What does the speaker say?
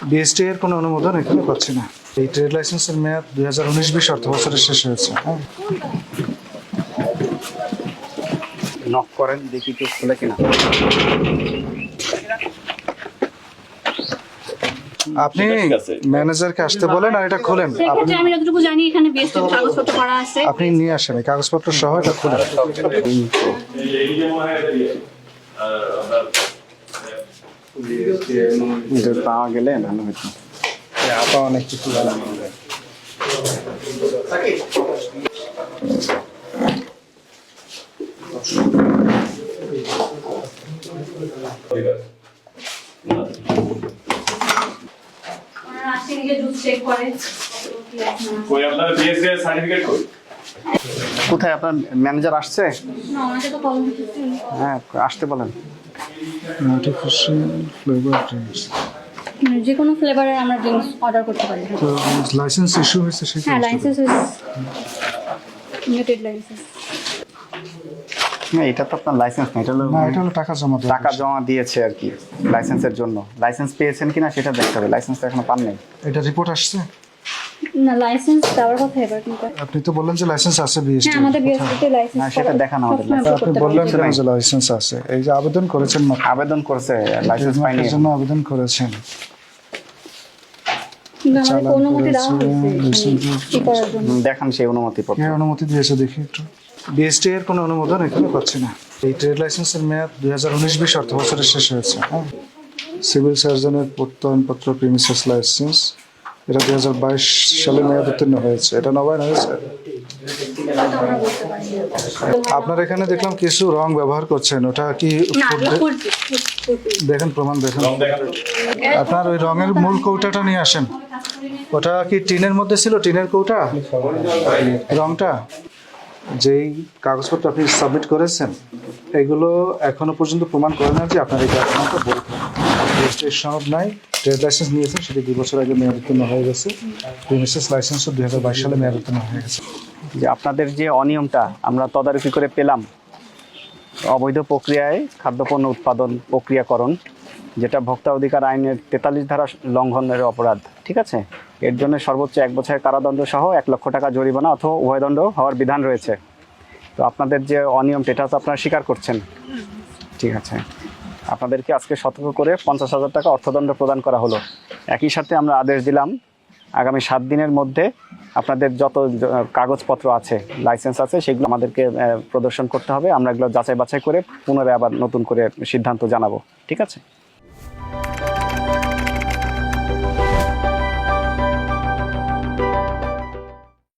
BST এর কোনো অনুমোদন এখানে পাচ্ছি না। এই ট্রেড লাইসেন্সের মেয়াদ 2019-20 অর্থ বছরের শেষ হয়েছে। নক করেন দেখি তো খুলে কিনা। আপনি ম্যানেজারকে আসতে বলেন আর এটা খোলেন। সেক্ষেত্রে আমি যতটুকু জানি এখানে বিএসটি কাগজপত্র করা আছে। আপনি নিয়ে আসেন এই কাগজপত্র সহ এটা খোলেন। এটা পাওয়া গেলে ভালো হতো। আপা অনেক কিছু জানেন। ওনারা আসে নিজে জুস চেক করে। কই আপনার বিএসসি সার্টিফিকেট কই? কোথায় আপনার ম্যানেজার আসছে? না ওনাকে তো কল দিতেছি। হ্যাঁ আসতে বলেন। Artificial flavour drinks. যে কোনো ফ্লেভারের আমরা ড্রিঙ্কস অর্ডার করতে পারি। তো লাইসেন্স ইস্যু হয়েছে সেটা? হ্যাঁ লাইসেন্স হয়েছে। Limited licence. হ্যাঁ এটা তো আপনার লাইসেন্স না, এটা হলো না, এটা হলো টাকা জমা দেওয়া। টাকা জমা দিয়েছে আর কি লাইসেন্সের জন্য। লাইসেন্স পেয়েছেন কিনা সেটা দেখতে হবে, লাইসেন্স তো এখনো পান নাই। এটা রিপোর্ট আসছে? না লাইসেন্স দেওয়ার কথা এবার কিন্তু। আপনি তো বললেন যে লাইসেন্স আছে বিএসটি। হ্যাঁ আমাদের বিএসটিতে লাইসেন্স না, সেটা দেখানো আমাদের আপনি বললেন কেন যে লাইসেন্স আছে? এই যে আবেদন করেছেন মাত্র, আবেদন করছে লাইসেন্স পাইনি। এর জন্য আবেদন করেছেন। কিন্তু আমাদের কোনো অনুমতি দেওয়া হয়েছে কি করার জন্য। দেখান সেই অনুমতি পত্র। কে অনুমতি দিয়েছে দেখি একটু। বিএসটি এর কোনো অনুমোদন এখানে পাচ্ছি না। এই ট্রেড লাইসেন্সের মেয়াদ 2019-20 অর্থ বছরের শেষ হয়েছে। সিভিল সার্জনের প্রত্যয়নপত্র প্রিমিসেস লাইসেন্স, এটা 2022 সালে মেয়াদ উত্তীর্ণ হয়েছে। এটা নবায়ন হয়েছে। আপনার এখানে দেখলাম কিছু রং ব্যবহার করছেন, ওটা কি না এগুলো ফুড দেখেন, প্রমাণ দেখেন। আপনার ওই রঙের মূল কৌটাটা নিয়ে আসেন। ওটা কি টিনের মধ্যে ছিল? টিনের কৌটা রংটা? যেই কাগজপত্র আপনি সাবমিট করেছেন এগুলো এখনো পর্যন্ত প্রমাণ করে না যে আপনার এই কাগজপত্র বৈধ। রেজিস্ট্রেশন সনদ নাই, ট্রেড লাইসেন্স নিয়েছেন সেটি 2 বছর আগে মেয়াদ উত্তীর্ণ হয়ে গেছে। প্রিমিসেস লাইসেন্সও 2022 সালে মেয়াদ উত্তীর্ণ হয়ে গেছে। যে আপনাদের যে অনিয়মটা আমরা তদারকি করে পেলাম, অবৈধ প্রক্রিয়ায় খাদ্যপণ্য উৎপাদন প্রক্রিয়াকরণ, যেটা ভোক্তা অধিকার আইনের 43 ধারা লঙ্ঘনের অপরাধ, ঠিক আছে? এর জন্য সর্বোচ্চ 1 বছরের কারাদণ্ড সহ 1 লক্ষ টাকা জরিমানা অথবা উভয়দণ্ড হওয়ার বিধান রয়েছে। তো আপনাদের যে অনিয়ম এটা তো আপনারা স্বীকার করছেন, ঠিক আছে? আপনাদেরকে আজকে সতর্ক করে 50,000 টাকা অর্থদণ্ড প্রদান করা হলো। একই সাথে আমরা আদেশ দিলাম আগামী 7 দিনের মধ্যে আপনাদের যত কাগজপত্র আছে, লাইসেন্স আছে, সেগুলো আমাদেরকে প্রদর্শন করতে হবে। আমরা এগুলো যাচাই বাছাই করে পুনরায় আবার নতুন করে সিদ্ধান্ত জানাবো, ঠিক আছে?